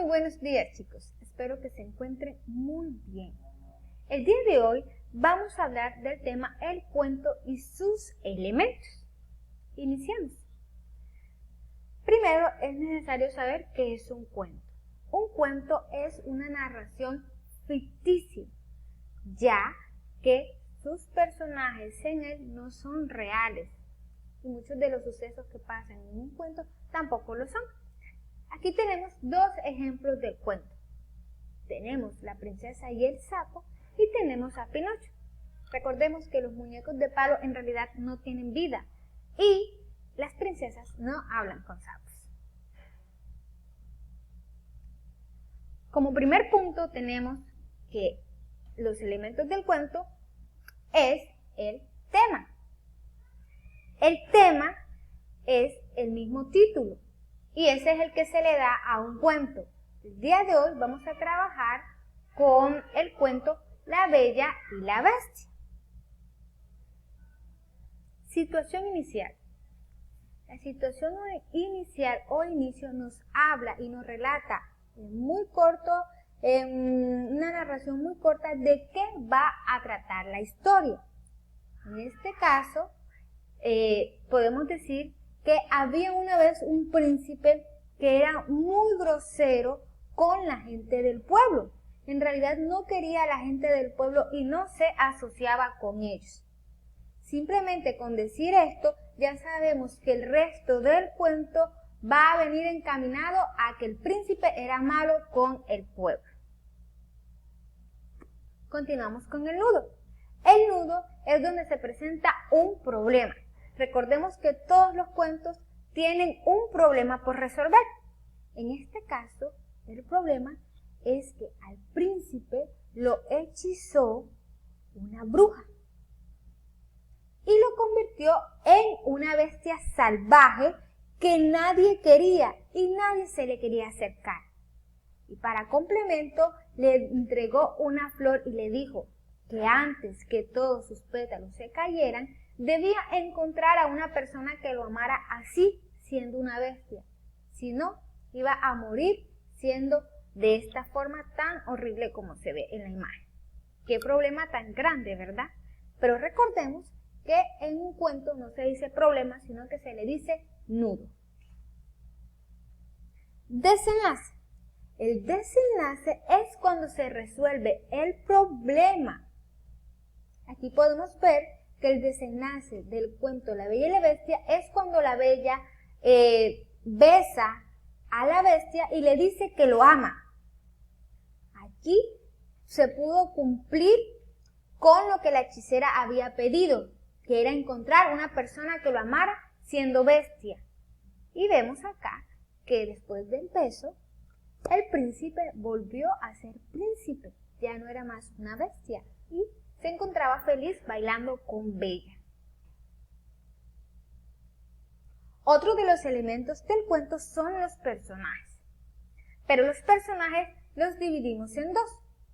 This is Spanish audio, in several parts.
buenos días, chicos. Espero que se encuentren muy bien. El día de hoy vamos a hablar del tema el cuento y sus elementos. Iniciamos. Primero es necesario saber qué es un cuento. Un cuento es una narración ficticia, ya que sus personajes en él no son reales y muchos de los sucesos que pasan en un cuento tampoco lo son. Aquí tenemos dos ejemplos del cuento. Tenemos La princesa y el sapo y tenemos a Pinocho. Recordemos que los muñecos de palo en realidad no tienen vida y las princesas no hablan con sapos. Como primer punto tenemos que los elementos del cuento es el tema. El tema es el mismo título y ese es el que se le da a un cuento. El día de hoy vamos a trabajar con el cuento La Bella y la Bestia. Situación inicial. La situación inicial o inicio nos habla y nos relata en una narración muy corta de qué va a tratar la historia. En este caso, podemos decir que había una vez un príncipe que era muy grosero con la gente del pueblo. En realidad no quería a la gente del pueblo y no se asociaba con ellos. Simplemente con decir esto, ya sabemos que el resto del cuento va a venir encaminado a que el príncipe era malo con el pueblo. Continuamos con el nudo. El nudo es donde se presenta un problema. Recordemos que todos los cuentos tienen un problema por resolver. En este caso, el problema es que al príncipe lo hechizó una bruja y lo convirtió en una bestia salvaje que nadie quería y nadie se le quería acercar. Y para complemento le entregó una flor y le dijo que antes que todos sus pétalos se cayeran, debía encontrar a una persona que lo amara así, siendo una bestia. Si no, iba a morir siendo de esta forma tan horrible como se ve en la imagen. Qué problema tan grande, ¿verdad? Pero recordemos que en un cuento no se dice problema, sino que se le dice nudo. Desenlace. El desenlace es cuando se resuelve el problema. Aquí podemos ver que el desenlace del cuento La Bella y la Bestia es cuando la Bella besa a la bestia y le dice que lo ama. Aquí se pudo cumplir con lo que la hechicera había pedido, que era encontrar una persona que lo amara siendo bestia. Y vemos acá que después del beso, el príncipe volvió a ser príncipe, ya no era más una bestia y se encontraba feliz bailando con Bella. Otro de los elementos del cuento son los personajes. Pero los personajes los dividimos en dos.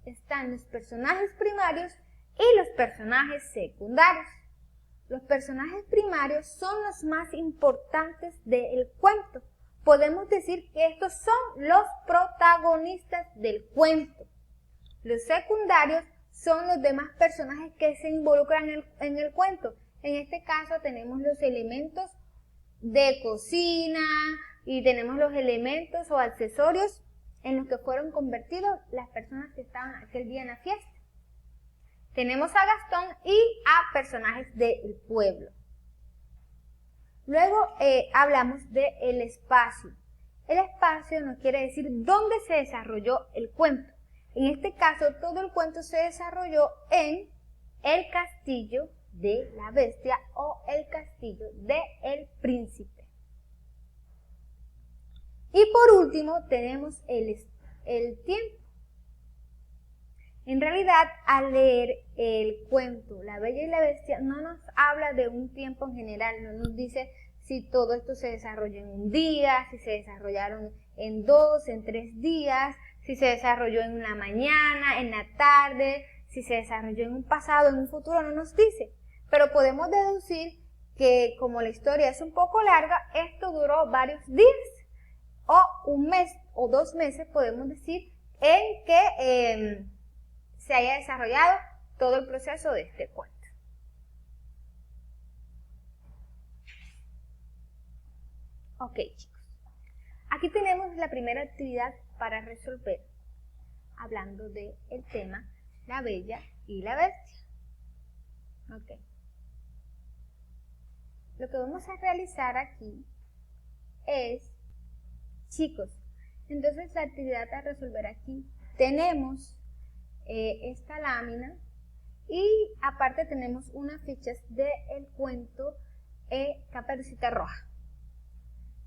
Están los personajes primarios y los personajes secundarios. Los personajes primarios son los más importantes del cuento. Podemos decir que estos son los protagonistas del cuento. Los secundarios son los demás personajes que se involucran en el cuento. En este caso tenemos los elementos de cocina y tenemos los elementos o accesorios en los que fueron convertidos las personas que estaban aquel día en la fiesta. Tenemos a Gastón y a personajes del pueblo. Luego hablamos del espacio. El espacio nos quiere decir dónde se desarrolló el cuento. En este caso, todo el cuento se desarrolló en el castillo de la bestia o el castillo del príncipe. Y por último, tenemos el tiempo. En realidad, al leer el cuento La Bella y la Bestia, no nos habla de un tiempo en general, no nos dice si todo esto se desarrolló en un día, si se desarrollaron en 2, en 3 días, si se desarrolló en una mañana, en la tarde, si se desarrolló en un pasado, en un futuro, no nos dice. Pero podemos deducir que como la historia es un poco larga, esto duró varios días o un mes o 2 meses podemos decir en que se haya desarrollado todo el proceso de este cuento. Ok, chicos. Aquí tenemos la primera actividad para resolver, hablando del tema La Bella y la Bestia. Ok. Lo que vamos a realizar aquí es, chicos, entonces la actividad a resolver aquí, tenemos esta lámina y aparte tenemos unas fichas del cuento Caperucita Roja.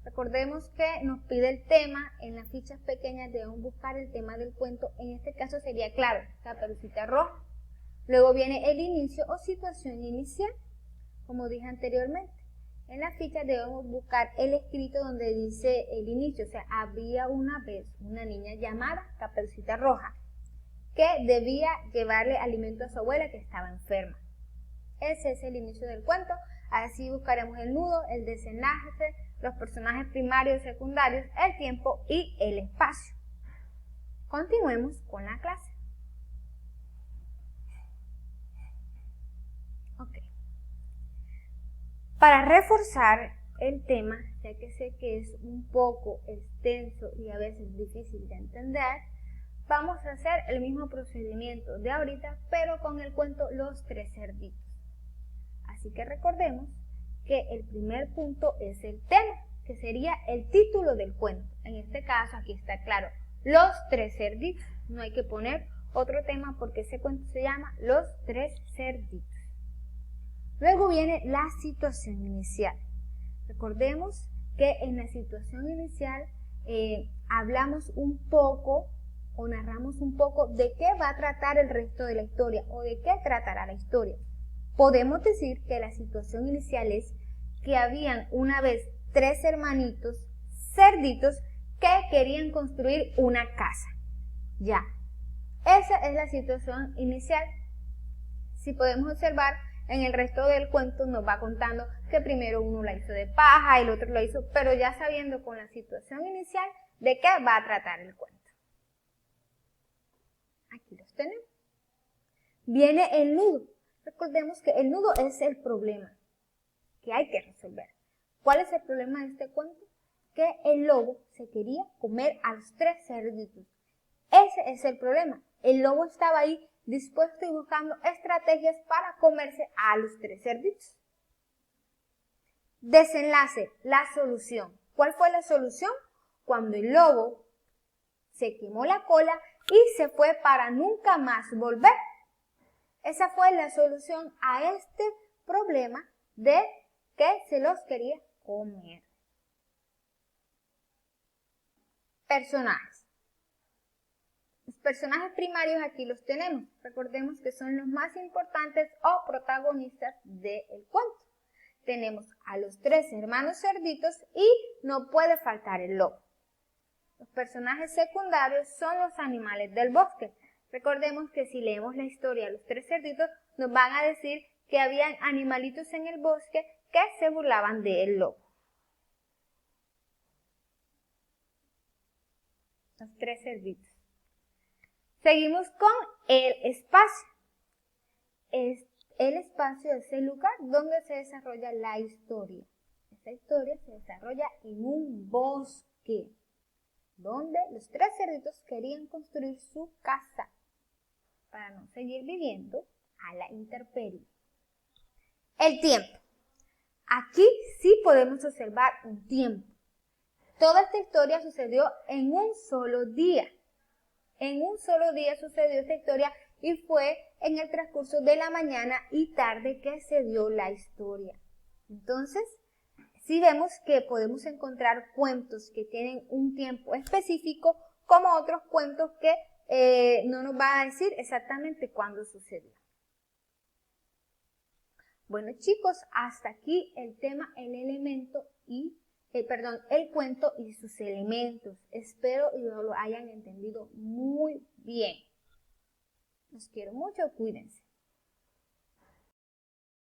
Recordemos que nos pide el tema, en las fichas pequeñas debemos buscar el tema del cuento, en este caso sería, claro, Caperucita Roja. Luego viene el inicio o situación inicial, como dije anteriormente. En la ficha debemos buscar el escrito donde dice el inicio, o sea, había una vez una niña llamada Caperucita Roja que debía llevarle alimento a su abuela que estaba enferma. Ese es el inicio del cuento. Así buscaremos el nudo, el desenlace, los personajes primarios y secundarios, el tiempo y el espacio. Continuemos con la clase. Ok. Para reforzar el tema, ya que sé que es un poco extenso y a veces difícil de entender, vamos a hacer el mismo procedimiento de ahorita, pero con el cuento Los Tres Cerditos. Así que recordemos que el primer punto es el tema, que sería el título del cuento. En este caso, aquí está claro, Los Tres Cerditos. No hay que poner otro tema porque ese cuento se llama Los Tres Cerditos. Luego viene la situación inicial. Recordemos que en la situación inicial hablamos un poco o narramos un poco de qué va a tratar el resto de la historia o de qué tratará la historia. Podemos decir que la situación inicial es que habían una vez 3 hermanitos cerditos que querían construir una casa. Ya, esa es la situación inicial. Si podemos observar, en el resto del cuento nos va contando que primero uno la hizo de paja y el otro lo hizo, pero ya sabiendo con la situación inicial de qué va a tratar el cuento. Aquí los tenemos. Viene el nudo. Recordemos que el nudo es el problema que hay que resolver. ¿Cuál es el problema de este cuento? Que el lobo se quería comer a los 3 cerditos. Ese es el problema. El lobo estaba ahí dispuesto y buscando estrategias para comerse a los 3 cerditos. Desenlace, la solución. ¿Cuál fue la solución? Cuando el lobo se quemó la cola y se fue para nunca más volver. Esa fue la solución a este problema de que se los quería comer. Personajes. Los personajes primarios aquí los tenemos. Recordemos que son los más importantes o protagonistas del cuento. Tenemos a los 3 hermanos cerditos y no puede faltar el lobo. Los personajes secundarios son los animales del bosque. Recordemos que si leemos la historia de los 3 cerditos, nos van a decir que habían animalitos en el bosque que se burlaban del lobo. Los 3 cerditos. Seguimos con el espacio. El espacio es el lugar donde se desarrolla la historia. Esta historia se desarrolla en un bosque, donde los 3 cerditos querían construir su casa para no seguir viviendo a la intemperie. El tiempo. Aquí sí podemos observar un tiempo. Toda esta historia sucedió en un solo día. En un solo día sucedió esta historia y fue en el transcurso de la mañana y tarde que se dio la historia. Entonces, sí vemos que podemos encontrar cuentos que tienen un tiempo específico, como otros cuentos que no nos va a decir exactamente cuándo sucedió. Bueno, chicos, hasta aquí el tema, el cuento y sus elementos. Espero que lo hayan entendido muy bien. Los quiero mucho, cuídense.